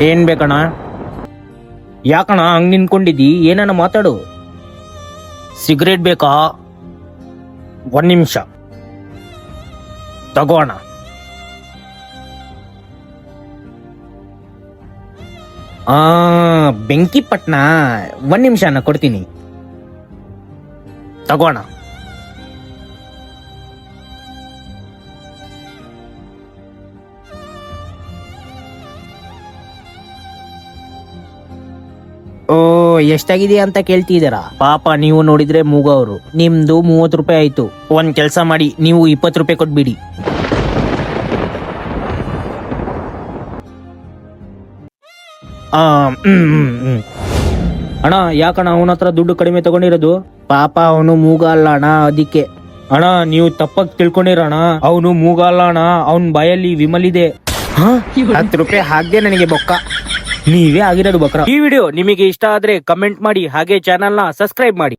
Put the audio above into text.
ಏನ್ ಬೇಕಣ್ಣ? ಯಾಕಣ್ಣ ಹಂಗ್ ನಿಂತ್ಕೊಂಡಿದ್ದಿ? ಏನನ್ನ ಮಾತಾಡು. ಸಿಗರೇಟ್ ಬೇಕಾ? 1 ನಿಮಿಷ ತಗೋ ಅಣ್ಣ. ಬೆಂಕಿ ಪಟ್ನ 1 ನಿಮಿಷ ಅಣ್ಣ, ಕೊಡ್ತೀನಿ ತಗೋಣ. ಓ, ಎಷ್ಟಾಗಿದೆ ಅಂತ ಕೇಳ್ತಿದ್ದೀರಾ? ಪಾಪ ನೀವು ನೋಡಿದ್ರೆ ಮೂಗವ್ರು. ನಿಮ್ದು 30 ರೂಪಾಯಿ ಆಯ್ತು. ಒಂದ್ ಕೆಲ್ಸ ಮಾಡಿ, ನೀವು 20 ರೂಪಾಯಿ ಕೊಟ್ಬಿಡಿ. ಅಣ್ಣ, ಯಾಕಣ್ಣ ಅವನ ಹತ್ರ ದುಡ್ಡು ಕಡಿಮೆ ತಗೊಂಡಿರೋದು? ಪಾಪ ಅವನು ಮೂಗ ಅಲ್ಲ ಅಣ್ಣ, ಅದಕ್ಕೆ. ಅಣ್ಣ, ನೀವು ತಪ್ಪಾಗಿ ತಿಳ್ಕೊಂಡಿರೋಣ. ಅವನು ಮೂಗ ಅಲ್ಲ ಅಣ್ಣ, ಅವನ್ ಬಾಯಲ್ಲಿ ವಿಮಲ್ ಇದೆ. 10 ರೂಪಾಯಿ ಹಾಕ್ದೆ ನನಗೆ ಬೊಕ್ಕ. ನೀವೇ ಆಗಿರೋದು ಬಕ್ರ. ಈ ವಿಡಿಯೋ ನಿಮಗೆ ಇಷ್ಟ ಆದ್ರೆ ಕಮೆಂಟ್ ಮಾಡಿ, ಹಾಗೆ ಚಾನೆಲ್ ನ ಸಬ್ಸ್ಕ್ರೈಬ್ ಮಾಡಿ.